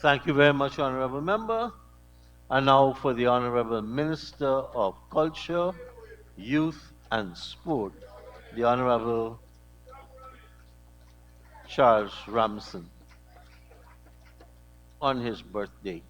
Thank you very much, Honorable Member. And now for the Honorable Minister of Culture, Youth and Sport, the Honorable Charles Ramson, on his birthday.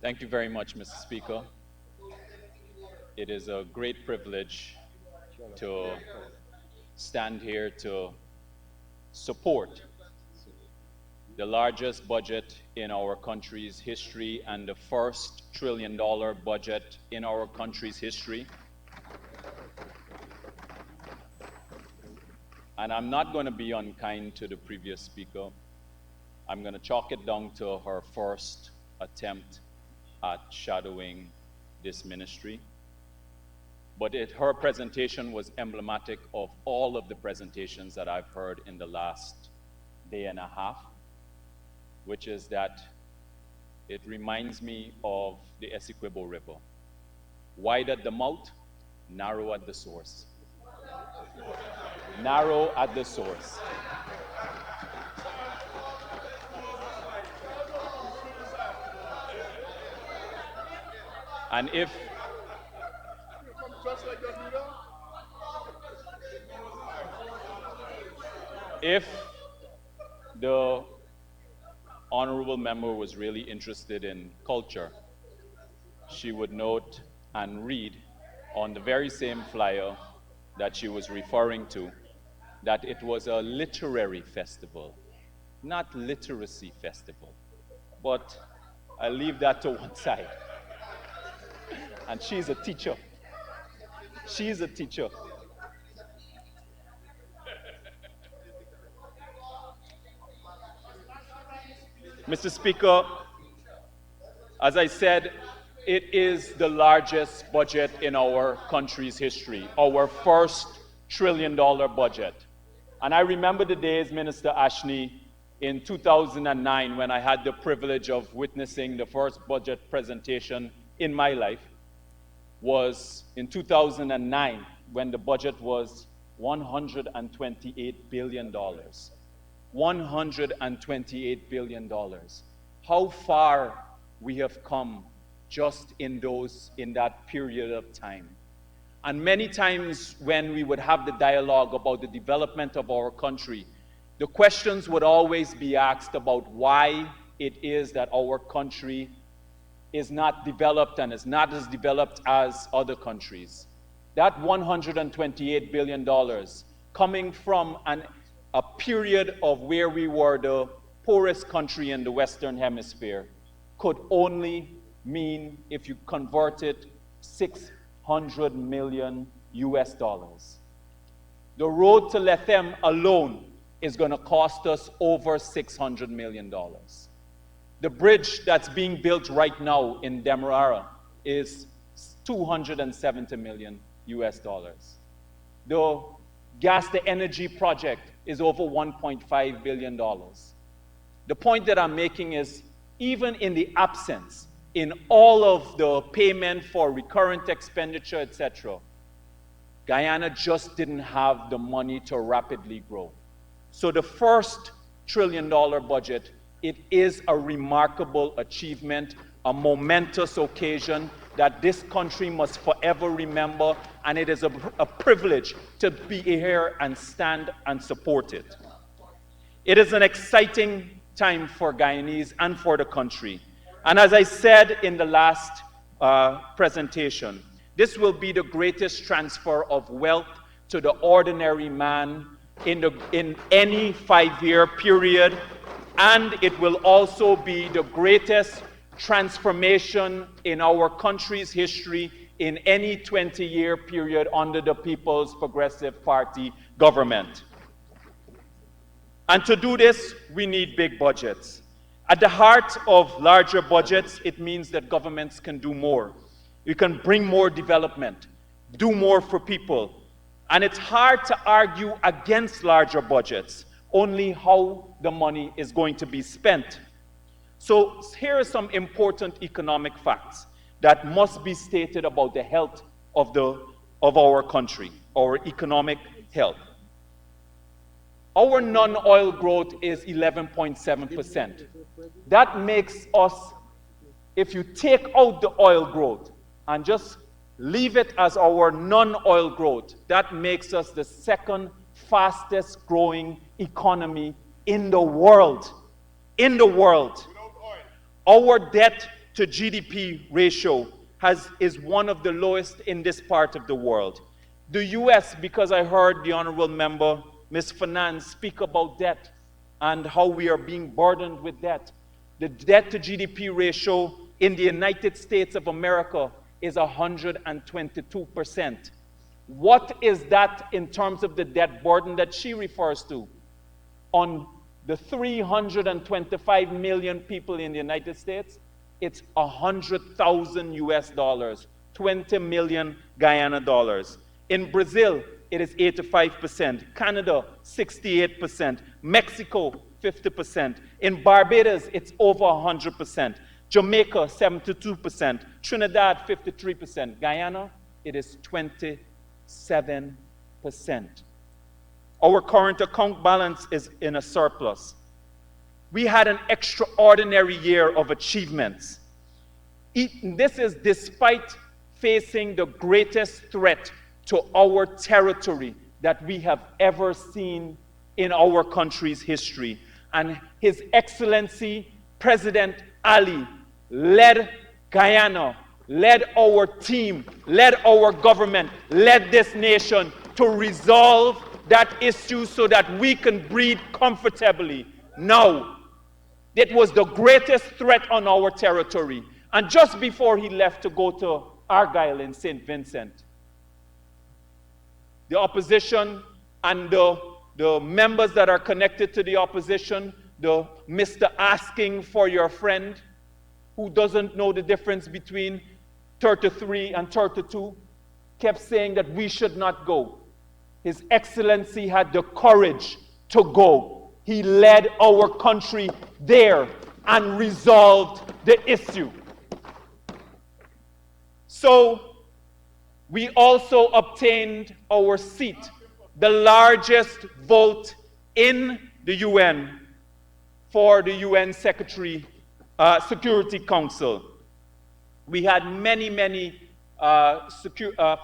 Thank you very much, Mr. Speaker. It is a great privilege to stand here to support the largest budget in our country's history and the first $1 trillion budget in our country's history. And I'm not going to be unkind to the previous speaker. I'm going to chalk it down to her first attempt at shadowing this ministry. But her presentation was emblematic of all of the presentations that I've heard in the last day and a half, which is that it reminds me of the Essequibo River. Wide at the mouth, narrow at the source. Narrow at the source. And if the honorable member was really interested in culture, she would note and read on the very same flyer that she was referring to that it was a literary festival, not literacy festival. But I leave that to one side. And she's a teacher. She's a teacher. Mr. Speaker, as I said, it is the largest budget in our country's history, our first $1 trillion budget. And I remember the days, Minister Ashney, in 2009 when I had the privilege of witnessing the first budget presentation in my life. Was in 2009 when the budget was $128 billion. $128 billion. How far we have come just in that period of time. And many times when we would have the dialogue about the development of our country, the questions would always be asked about why it is that our country is not developed and is not as developed as other countries. That $128 billion coming from a period of where we were the poorest country in the Western Hemisphere could only mean, if you convert it, 600 million US dollars. The road to Lethem alone is going to cost us over $600 million. The bridge that's being built right now in Demerara is 270 million US dollars. The gas to energy project is over $1.5 billion. The point that I'm making is, even in the absence, in all of the payment for recurrent expenditure, etc., Guyana just didn't have the money to rapidly grow. So the first $1 trillion budget, it is a remarkable achievement, a momentous occasion that this country must forever remember, and it is a privilege to be here and stand and support it. It is an exciting time for Guyanese and for the country. And as I said in the last presentation, this will be the greatest transfer of wealth to the ordinary man in any 5-year period, and it will also be the greatest transformation in our country's history in any 20-year period under the People's Progressive Party government. And to do this, we need big budgets. At the heart of larger budgets, it means that governments can do more. You can bring more development, do more for people. And it's hard to argue against larger budgets, only how the money is going to be spent. So here are some important economic facts that must be stated about the health of our country, our economic health. Our non-oil growth is 11.7%. That makes us, if you take out the oil growth and just leave it as our non-oil growth, that makes us the second fastest growing economy in the world. In the world. Our debt to GDP ratio is one of the lowest in this part of the world. The US, because I heard the honorable member, Ms. Finance, speak about debt and how we are being burdened with debt. The debt to GDP ratio in the United States of America is 122%. What is that in terms of the debt burden that she refers to? On the 325 million people in the United States, it's 100,000 US dollars, 20 million Guyana dollars. In Brazil, it is 85%, Canada, 68%, Mexico, 50%. In Barbados, it's over 100%, Jamaica, 72%, Trinidad, 53%, Guyana, it is 27%. Our current account balance is in a surplus. We had an extraordinary year of achievements. This is despite facing the greatest threat to our territory that we have ever seen in our country's history. And His Excellency President Ali led Guyana, led our team, led our government, led this nation to resolve that issue so that we can breathe comfortably. Now, it was the greatest threat on our territory. And just before he left to go to Argyle in St. Vincent, the opposition and the members that are connected to the opposition, the Mr. Asking for your friend, who doesn't know the difference between 33 and 32, kept saying that we should not go. His Excellency had the courage to go. He led our country there and resolved the issue. So we also obtained our seat, the largest vote in the UN for the UN Security Council. We had many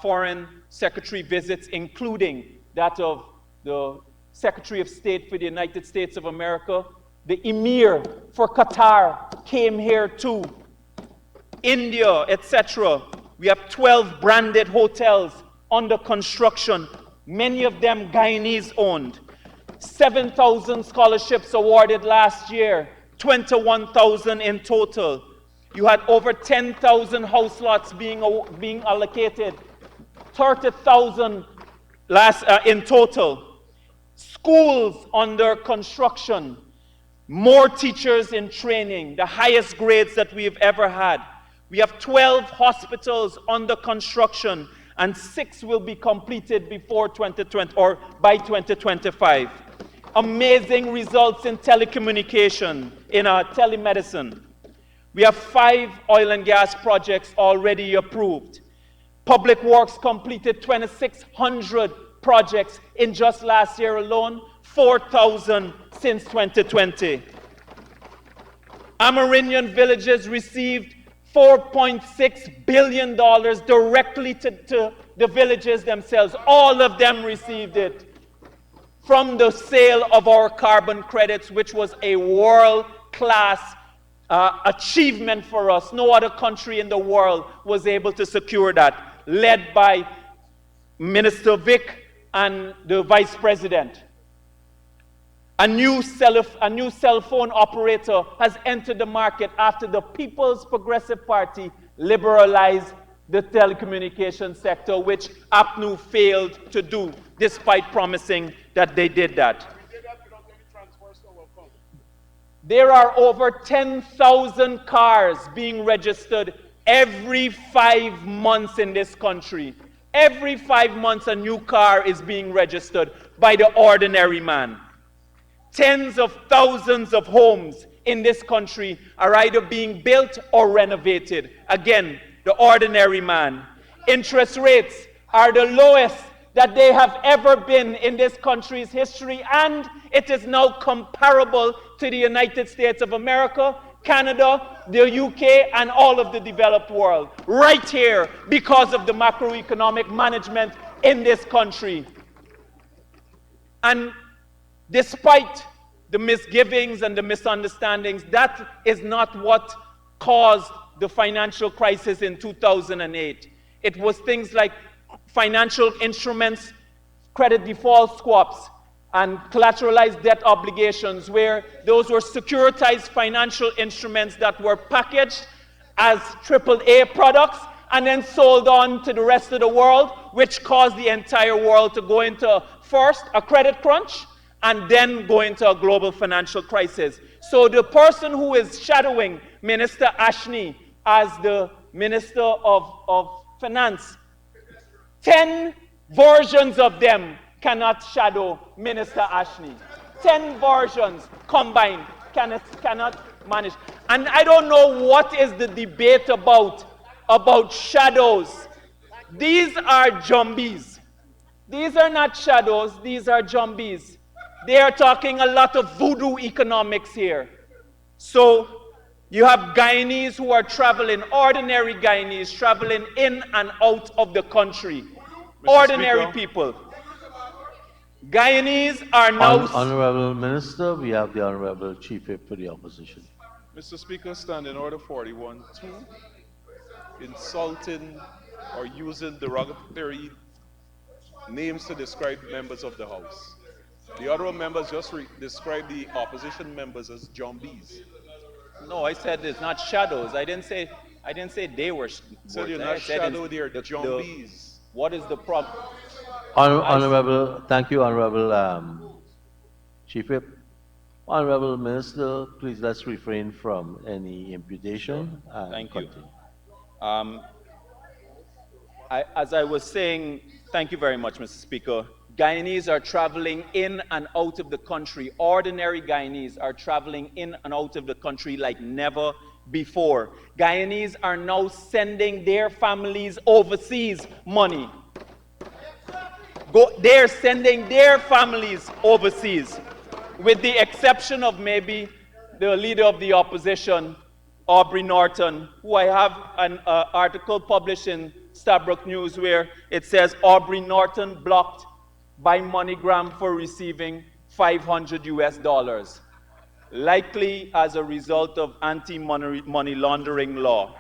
foreign secretary visits, including that of the Secretary of State for the United States of America. The Emir for Qatar came here too. India, etc. We have 12 branded hotels under construction, many of them Guyanese owned. 7,000 scholarships awarded last year, 21,000 in total. You had over 10,000 house lots being allocated, 30,000 in total. Schools under construction, more teachers in training, the highest grades that we've ever had. We have 12 hospitals under construction, and 6 will be completed before 2020 or by 2025. Amazing results in telecommunication, in telemedicine. We have 5 oil and gas projects already approved. Public Works completed 2,600 projects in just last year alone, 4,000 since 2020. Amerindian villages received $4.6 billion directly to the villages themselves. All of them received it from the sale of our carbon credits, which was a world-class achievement for us. No other country in the world was able to secure that, led by Minister Vic and the Vice President. A new cell phone operator has entered the market after the People's Progressive Party liberalized the telecommunications sector, which APNU failed to do, despite promising that they did that. There are over 10,000 cars being registered every 5 months in this country. Every 5 months, a new car is being registered by the ordinary man. Tens of thousands of homes in this country are either being built or renovated. Again, the ordinary man. Interest rates are the lowest that they have ever been in this country's history, and it is now comparable to the United States of America, Canada, the UK, and all of the developed world. Right here, because of the macroeconomic management in this country. And despite the misgivings and the misunderstandings, that is not what caused the financial crisis in 2008. It was things like financial instruments, credit default swaps, and collateralized debt obligations, where those were securitized financial instruments that were packaged as AAA products and then sold on to the rest of the world, which caused the entire world to go into, first, a credit crunch, and then go into a global financial crisis. So the person who is shadowing Minister Ashney as the Minister of Finance, 10 versions of them cannot shadow Minister Ashney. 10 versions combined cannot manage. And I don't know what is the debate about shadows. These are zombies. These are not shadows, these are zombies. They are talking a lot of voodoo economics here. So you have Guyanese who are traveling, ordinary Guyanese traveling in and out of the country. Ordinary people. Guyanese are now... Honorable Minister, we have the Honorable Chief Whip for the opposition. Mr. Speaker, Standing Order 41, 2, insulting or using derogatory names to describe members of the House. The honorable members just described the opposition members as zombies. No, I said it's not shadows. I didn't say they were. So you're not shadow, they're zombies. What is the problem? Honorable, thank you, Honorable Chief Whip. Honorable Minister, please let's refrain from any imputation. Thank you. As I was saying, thank you very much, Mr. Speaker. Guyanese are traveling in and out of the country. Ordinary Guyanese are traveling in and out of the country like never before. Guyanese are now sending their families overseas money. They're sending their families overseas, with the exception of maybe the leader of the opposition, Aubrey Norton, who I have an article published in Stabrook News where it says Aubrey Norton blocked by MoneyGram for receiving $500 US, likely as a result of anti-money laundering law.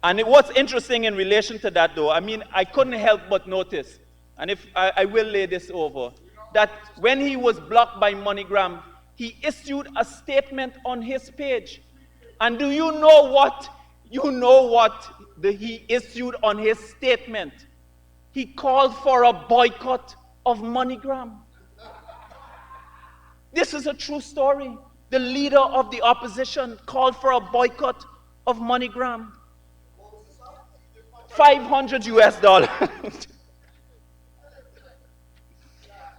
And what's interesting in relation to that, though, I mean, I couldn't help but notice, and if I will lay this over, that when he was blocked by MoneyGram, he issued a statement on his page. And do you know what? He issued on his statement? He called for a boycott of MoneyGram. This is a true story. The leader of the opposition called for a boycott of MoneyGram. $500 US.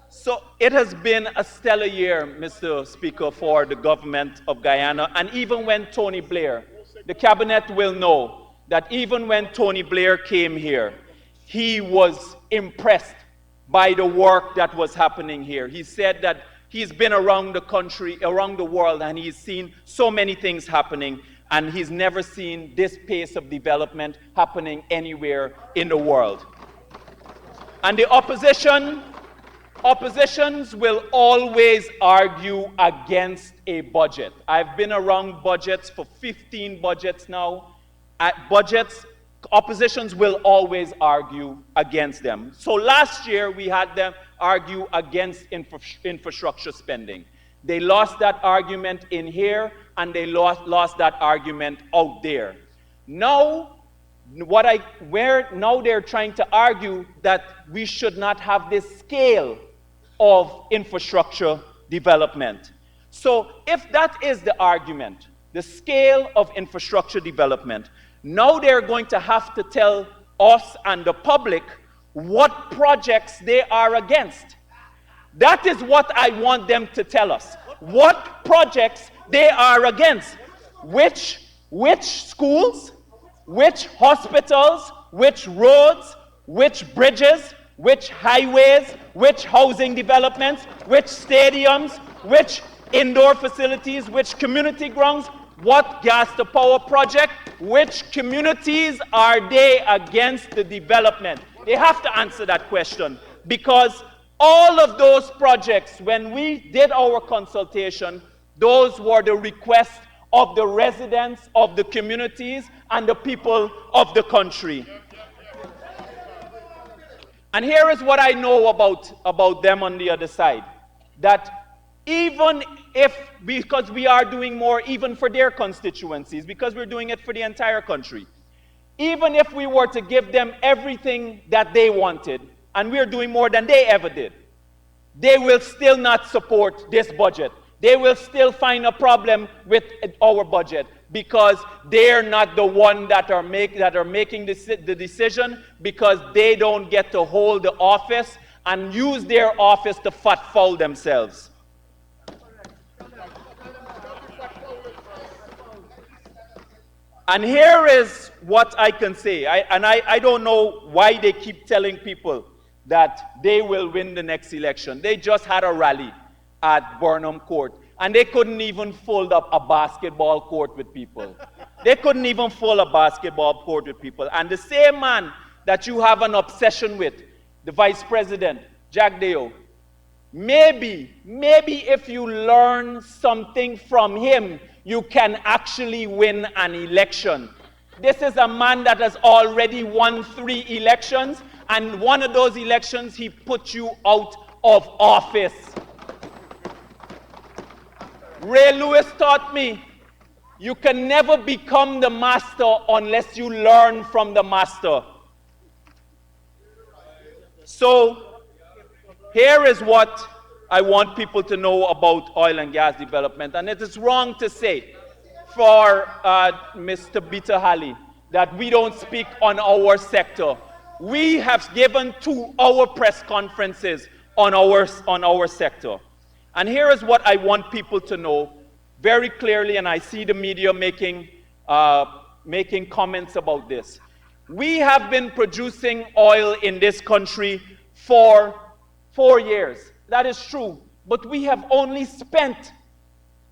So it has been a stellar year, Mr. Speaker, for the government of Guyana. And even when Tony Blair, the cabinet will know that even when Tony Blair came here, he was impressed by the work that was happening here. He said that he's been around the country, around the world, and he's seen so many things happening, and he's never seen this pace of development happening anywhere in the world. And the oppositions will always argue against a budget. I've been around budgets for 15 budgets now. At budgets, oppositions will always argue against them. So last year, we had them argue against infrastructure spending. They lost that argument in here, and they lost that argument out there. Now, now they're trying to argue that we should not have this scale of infrastructure development. So if that is the argument, the scale of infrastructure development, now they're going to have to tell us and the public what projects they are against. That is what I want them to tell us. What projects they are against. Which schools, which hospitals, which roads, which bridges, which highways, which housing developments, which stadiums, which indoor facilities, which community grounds, what gas to power project, which communities are they against the development? They have to answer that question, because all of those projects, when we did our consultation, those were the requests of the residents of the communities and the people of the country. And here is what I know about them on the other side. That even if, because we are doing more even for their constituencies, because we're doing it for the entire country, even if we were to give them everything that they wanted, and we're doing more than they ever did, they will still not support this budget. They will still find a problem with our budget, because they're not the one that are making the decision, because they don't get to hold the office and use their office to fat foul themselves. And here is what I can say. I don't know why they keep telling people that they will win the next election. They just had a rally at Burnham Court, and they couldn't even fold up a basketball court with people. They couldn't even fold a basketball court with people. And the same man that you have an obsession with, the Vice President, Jack Deo, maybe if you learn something from him, you can actually win an election. This is a man that has already won 3 elections, and one of those elections he put you out of office. Ray Lewis taught me, you can never become the master unless you learn from the master. So here is what I want people to know about oil and gas development. And it is wrong to say for Mr. Peter Halley that we don't speak on our sector. We have given 2 hour press conferences on our sector. And here is what I want people to know very clearly, and I see the media making comments about this. We have been producing oil in this country for 4 years. That is true. But we have only spent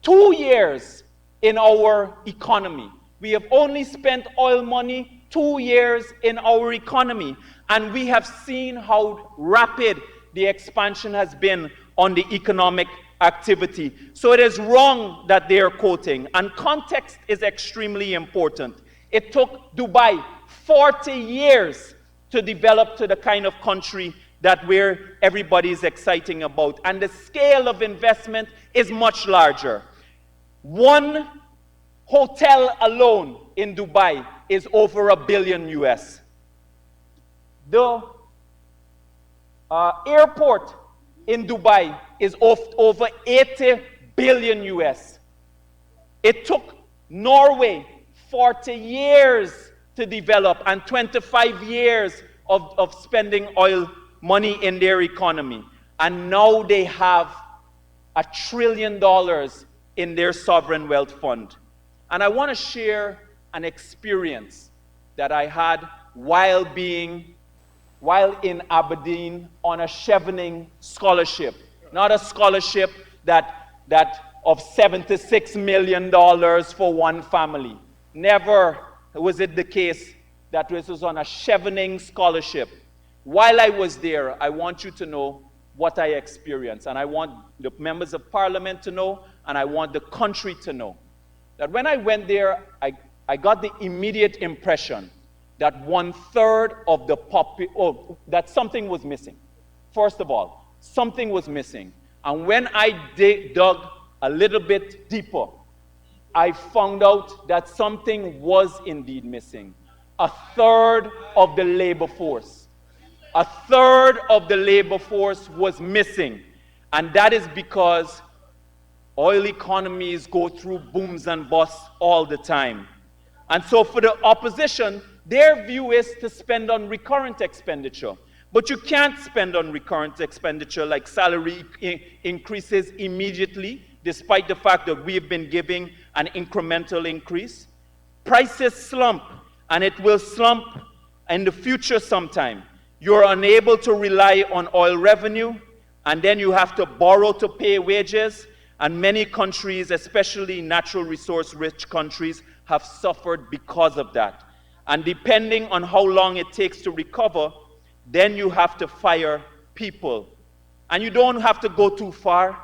2 years in our economy. We have only spent oil money 2 years in our economy. And we have seen how rapid the expansion has been on the economic activity. So it is wrong that they are quoting. And context is extremely important. It took Dubai 40 years to develop to the kind of country that everybody is exciting about. And the scale of investment is much larger. One hotel alone in Dubai is over $1 billion US. The airport in Dubai is over 80 billion US. It took Norway 40 years to develop and 25 years of spending oil money in their economy. And now they have $1 trillion in their sovereign wealth fund. And I want to share an experience that I had while in Aberdeen on a Chevening scholarship. Not a scholarship that of $76 million for one family. Never was it the case that this was on a Chevening scholarship. While I was there, I want you to know what I experienced. And I want the members of parliament to know, and I want the country to know. That when I went there, I got the immediate impression that 1/3 of the that something was missing. First of all, something was missing. And when I dug a little bit deeper, I found out that something was indeed missing. 1/3 of the labor force. 1/3 of the labor force was missing. And that is because Oil economies go through booms and busts all the time. And so for the opposition, their view is to spend on recurrent expenditure. But you can't spend on recurrent expenditure like salary increases immediately, despite the fact that we've been giving an incremental increase. Prices slump, and it will slump in the future sometime. You're unable to rely on oil revenue, and then you have to borrow to pay wages, and many countries, especially natural resource-rich countries, have suffered because of that. And depending on how long it takes to recover, then you have to fire people. And you don't have to go too far.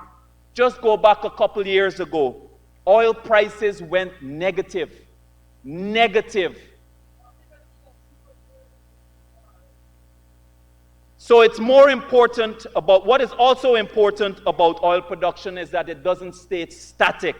Just go back a couple years ago. Oil prices went negative. Negative. So it's more important about, what is also important about oil production is that it doesn't stay static.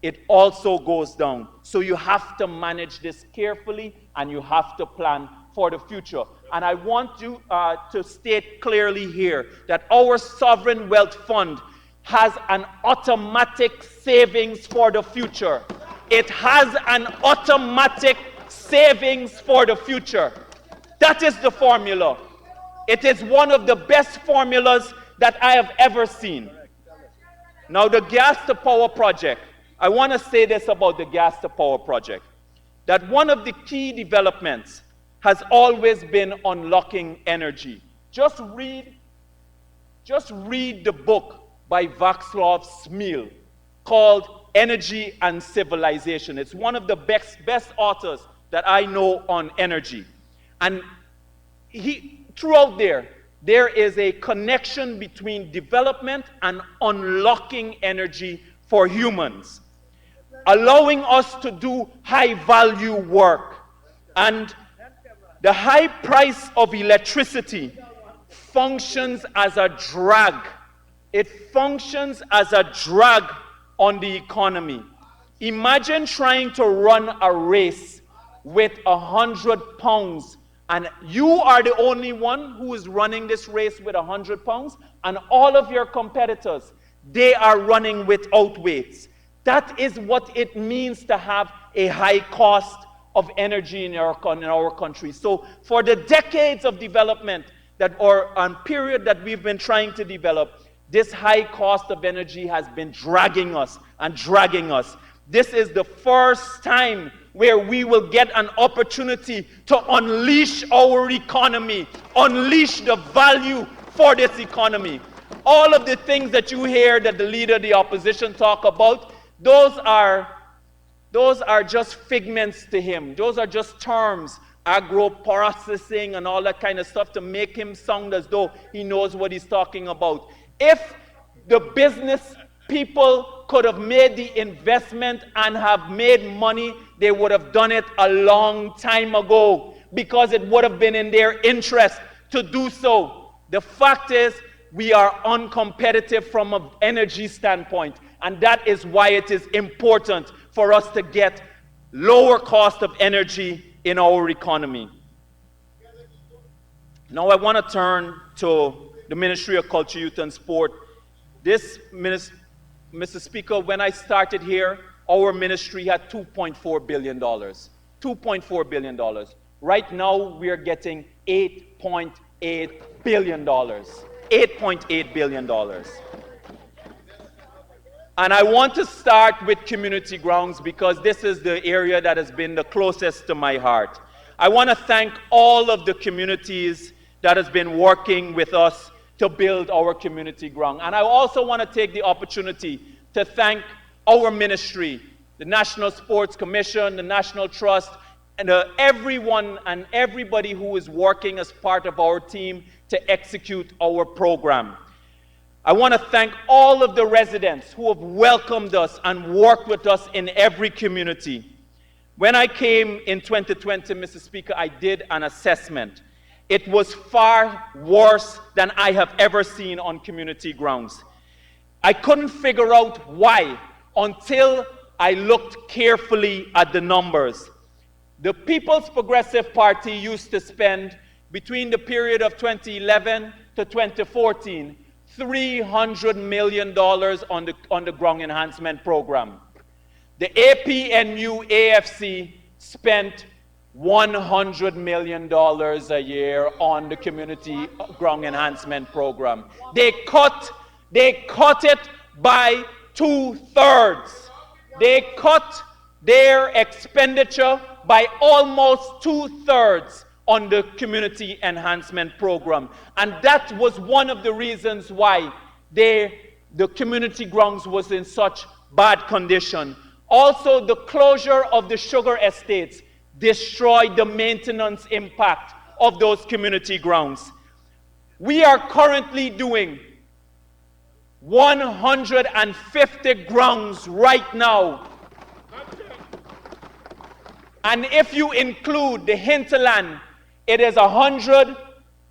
It also goes down. So you have to manage this carefully and you have to plan for the future. And I want you to state clearly here that our sovereign wealth fund has an automatic savings for the future. It has an automatic savings for the future. That is the formula. It is one of the best formulas that I have ever seen. Now, the gas to power project. I want to say this about the gas to power project. That one of the key developments has always been unlocking energy. Just read the book by Václav Smil called Energy and Civilization. It's one of the best authors that I know on energy. And throughout there is a connection between development and unlocking energy for humans, allowing us to do high-value work. And the high price of electricity functions as a drag. It functions as a drag on the economy. Imagine trying to run a race with 100 pounds, and you are the only one who is running this race with 100 pounds, and all of your competitors, they are running without weights. That is what it means to have a high cost of energy in our country. So for the decades of development period that we've been trying to develop, this high cost of energy has been dragging us and dragging us. This is the first time where we will get an opportunity to unleash our economy, unleash the value for this economy. All of the things that you hear that the leader of the opposition talk about, those are just figments to him. Those are just terms, agro-processing and all that kind of stuff to make him sound as though he knows what he's talking about. If the business people could have made the investment and have made money, they would have done it a long time ago because it would have been in their interest to do so. The fact is, we are uncompetitive from an energy standpoint, and that is why it is important for us to get lower cost of energy in our economy. Now I want to turn to the Ministry of Culture, Youth and Sport. Mr. Speaker, when I started here, our ministry had $2.4 billion. $2.4 billion. Right now, we are getting $8.8 billion. $8.8 billion. And I want to start with community grounds because this is the area that has been the closest to my heart. I want to thank all of the communities that has been working with us to build our community ground. And I also want to take the opportunity to thank our ministry, the National Sports Commission, the National Trust, and everyone and everybody who is working as part of our team to execute our program. I want to thank all of the residents who have welcomed us and worked with us in every community. When I came in 2020, Mr. Speaker, I did an assessment. It was far worse than I have ever seen on community grounds. I couldn't figure out why until I looked carefully at the numbers. The People's Progressive Party used to spend, between the period of 2011 to 2014, $300 million on the ground enhancement program. The APNU AFC spent $100 million a year on the community ground enhancement program. They cut it by 2/3. They cut their expenditure by almost 2/3 on the community enhancement program. And that was one of the reasons why the community grounds was in such bad condition. Also, the closure of the sugar estates destroyed the maintenance impact of those community grounds. We are currently doing 150 grounds right now. And if you include the hinterland, it is 100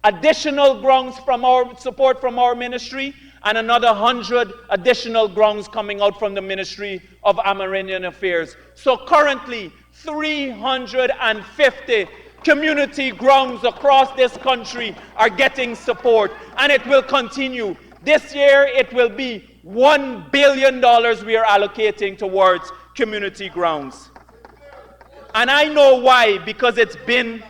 additional grounds from our support from our ministry, and another 100 additional grounds coming out from the Ministry of Amerindian Affairs. So currently, 350 community grounds across this country are getting support, and it will continue. This year, it will be $1 billion we are allocating towards community grounds. And I know why, because it's been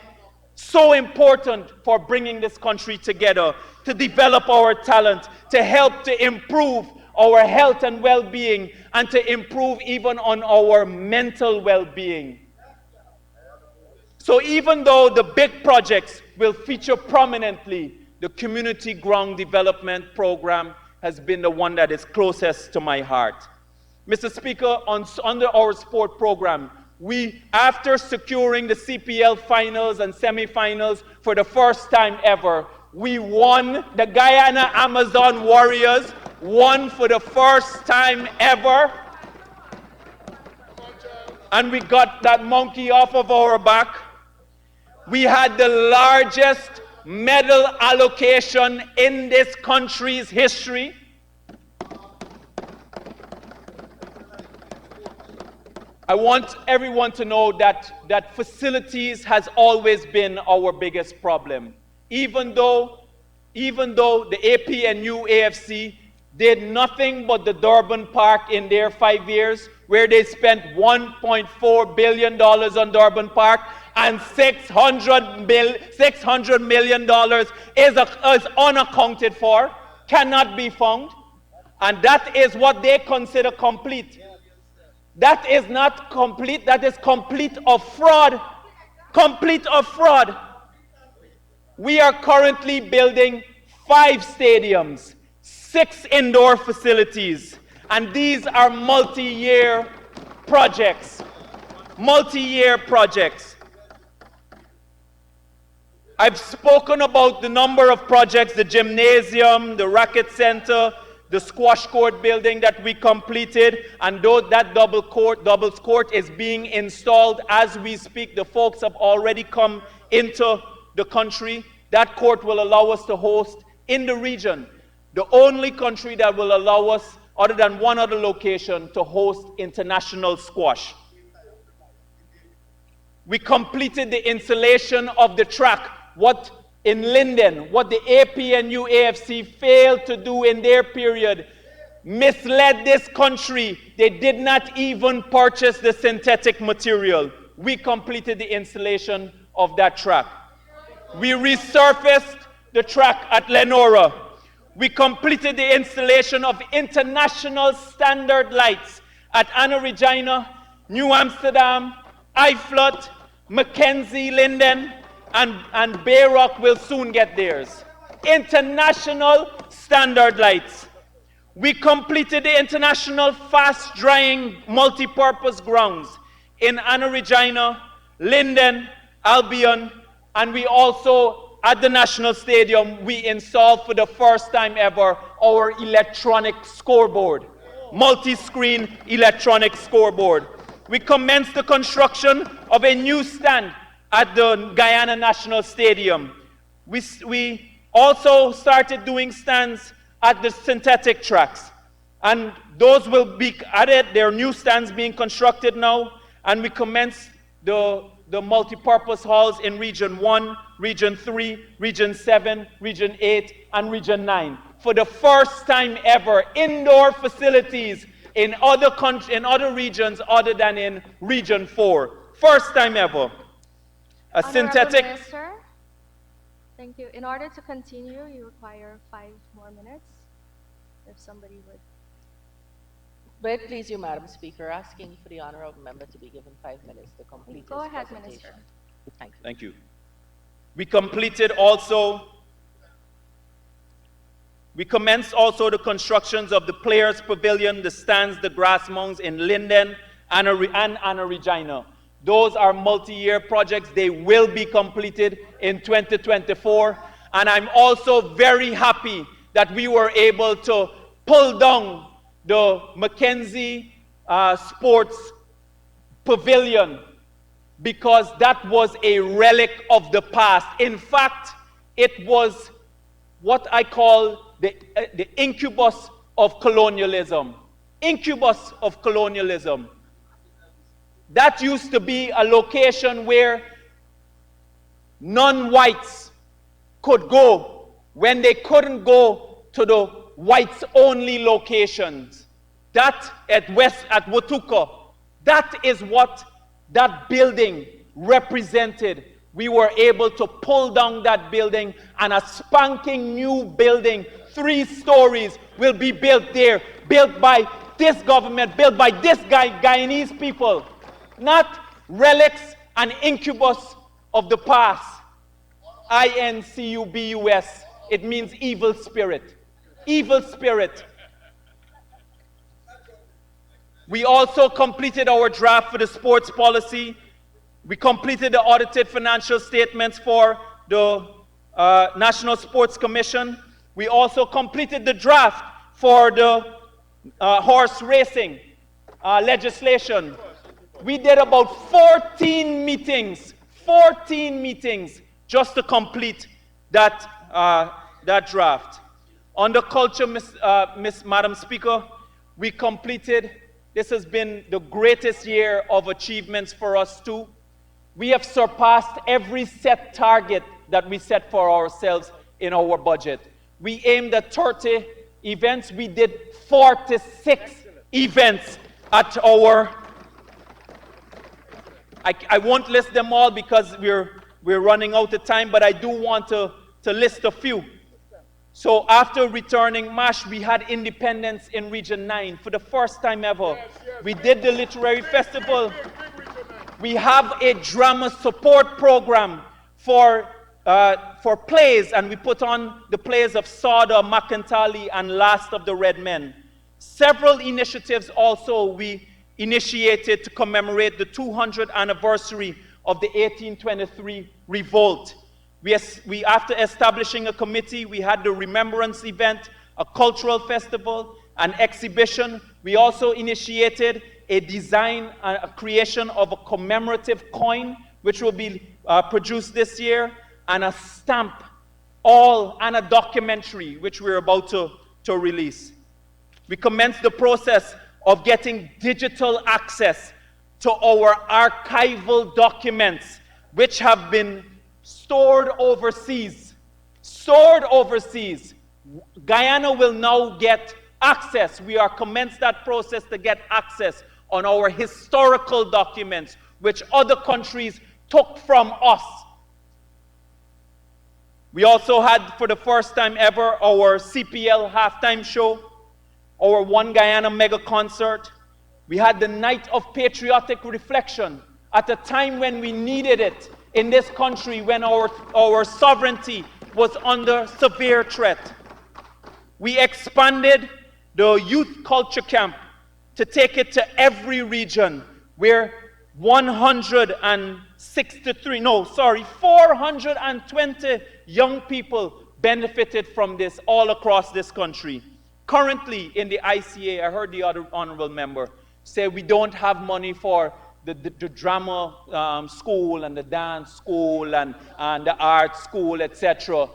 so important for bringing this country together, to develop our talent, to help to improve our health and well-being, and to improve even on our mental well-being. So even though the big projects will feature prominently, the community ground development program has been the one that is closest to my heart. Mr. Speaker, under our sport program, we, after securing the CPL finals and semifinals for the first time ever, we won. The Guyana Amazon Warriors won for the first time ever. And we got that monkey off of our back. We had the largest medal allocation in this country's history. I want everyone to know that facilities has always been our biggest problem. Even though the APNU AFC did nothing but the Durban Park in their 5 years, where they spent $1.4 billion on Durban Park, and $600 million is unaccounted for, cannot be found, and that is what they consider complete. That is not complete, that is complete of fraud. Complete of fraud. We are currently building 5 stadiums, 6 indoor facilities, and these are multi-year projects. Multi-year projects. I've spoken about the number of projects, the gymnasium, the racket center, the squash court building that we completed, and that doubles court is being installed as we speak. The folks have already come into the country. That court will allow us to host in the region, the only country that will allow us, other than one other location, to host international squash. We completed the installation of the track. What in Linden, what the APNU AFC failed to do in their period, misled this country. They did not even purchase the synthetic material. We completed the installation of that track. We resurfaced the track at Lenora. We completed the installation of international standard lights at Anna Regina, New Amsterdam, Iflot, Mackenzie, Linden, and Bayrock will soon get theirs. International standard lights. We completed the international fast-drying multi-purpose grounds in Anna Regina, Linden, Albion, and we also, at the National Stadium, we installed for the first time ever our electronic scoreboard, multi-screen electronic scoreboard. We commenced the construction of a new stand at the Guyana National Stadium. We also started doing stands at the synthetic tracks, and those will be added. There are new stands being constructed now, and we commenced the multi-purpose halls in Region 1, Region 3, Region 7, Region 8, and Region 9. for the first time ever, indoor facilities in other regions other than in Region 4. First time ever. A Honorable synthetic. Minister, thank you. In order to continue, you require 5 more minutes. If somebody would. May it please you, Madam Speaker, asking for the honorable member to be given 5 minutes to complete Go his ahead, presentation. Minister. Thank you. Thank you. We commenced also the constructions of the Players Pavilion, the stands, the grass mounds in Linden and Anna Regina. Those are multi-year projects. They will be completed in 2024. And I'm also very happy that we were able to pull down the Mackenzie Sports Pavilion, because that was a relic of the past. In fact, it was what I call the incubus of colonialism. Incubus of colonialism. That used to be a location where non-whites could go when they couldn't go to the whites-only locations. That at Watuka, that is what that building represented. We were able to pull down that building, and a spanking new building, 3 stories, will be built there, built by this government, built by this Guyanese people. Not relics and incubus of the past. INCUBUS. It means evil spirit. Evil spirit. We also completed our draft for the sports policy. We completed the audited financial statements for the National Sports Commission. We also completed the draft for the horse racing legislation. We did about 14 meetings just to complete that, that draft. On the culture, Madam Speaker, we completed, this has been the greatest year of achievements for us too. We have surpassed every set target that we set for ourselves in our budget. We aimed at 30 events. We did 46 events at our... I won't list them all because we're running out of time, but I do want to list a few. So after returning MASH, we had independence in Region 9 for the first time ever. We did the literary festival. We have a drama support program for plays, and we put on the plays of Sada, Makantali, and Last of the Red Men. Several initiatives also we initiated to commemorate the 200th anniversary of the 1823 revolt. After establishing a committee, we had the remembrance event, a cultural festival, an exhibition. We also initiated a design, a creation of a commemorative coin, which will be produced this year, and a stamp, and a documentary, which we're about to release. We commenced the process of getting digital access to our archival documents, which have been stored overseas. Guyana will now get access. We are commenced that process to get access on our historical documents, which other countries took from us. We also had, for the first time ever, our CPL halftime show, our One Guyana mega concert. We had the Night of Patriotic Reflection at a time when we needed it in this country, when our sovereignty was under severe threat. We expanded the youth culture camp to take it to every region, where 420 young people benefited from this all across this country. Currently in the ICA, I heard the other honorable member say we don't have money for the drama school and the dance school and the art school, etc.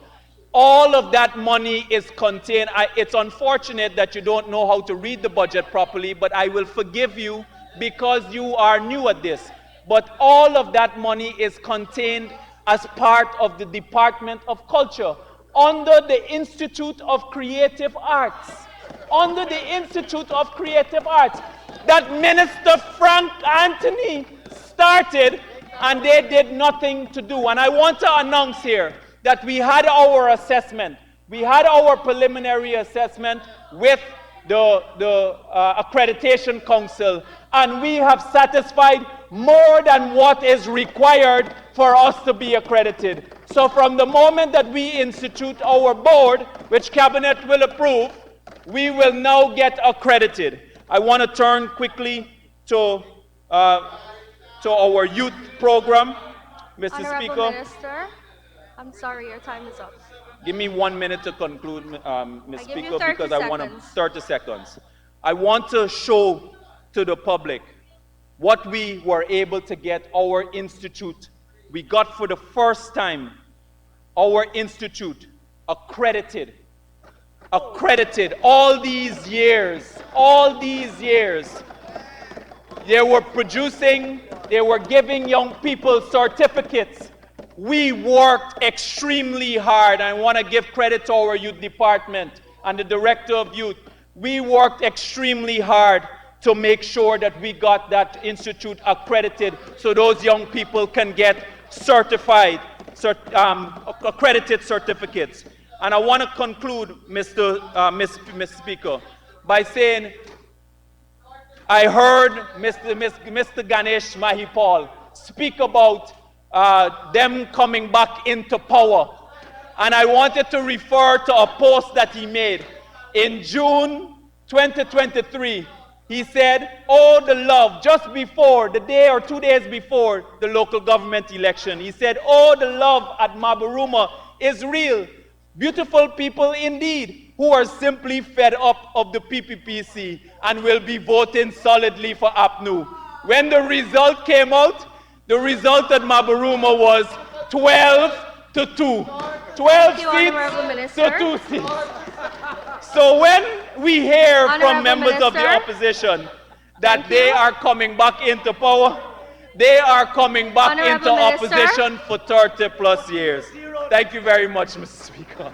All of that money is contained. It's unfortunate that you don't know how to read the budget properly, but I will forgive you because you are new at this. But all of that money is contained as part of the Department of Culture. under the Institute of Creative Arts. Under the Institute of Creative Arts that Minister Frank Anthony started, and they did nothing to do. And I want to announce here that we had our assessment. We had our preliminary assessment with the Accreditation Council, and we have satisfied more than what is required for us to be accredited. So from the moment that we institute our board, which Cabinet will approve, we will now get accredited. I want to turn quickly to our youth program, Mr. Honorable Speaker. Minister, I'm sorry, your time is up. Give me 1 minute to conclude, Ms. I give Speaker, you 30 because I want to seconds. 30 seconds. I want to show to the public what we were able to get our institute. We got for the first time our institute accredited all these years. They were producing, they were giving young people certificates. We worked extremely hard. I want to give credit to our youth department and the director of youth. We worked extremely hard to make sure that we got that institute accredited so those young people can get accredited certificates. And I want to conclude, Mr. Speaker, by saying I heard Mr. Ganesh Mahipal speak about them coming back into power. And I wanted to refer to a post that he made. In June 2023, he said, oh, the love, just before, the day or 2 days before the local government election, he said, oh, the love at Mabaruma is real. Beautiful people indeed, who are simply fed up of the PPPC and will be voting solidly for APNU. When the result came out, the result at Mabaruma was 12-2. 12 seats to 2 seats. So when we hear from members of the opposition that they are coming back into power, they are coming back into opposition for 30 plus years. Thank you very much, Mr. Speaker.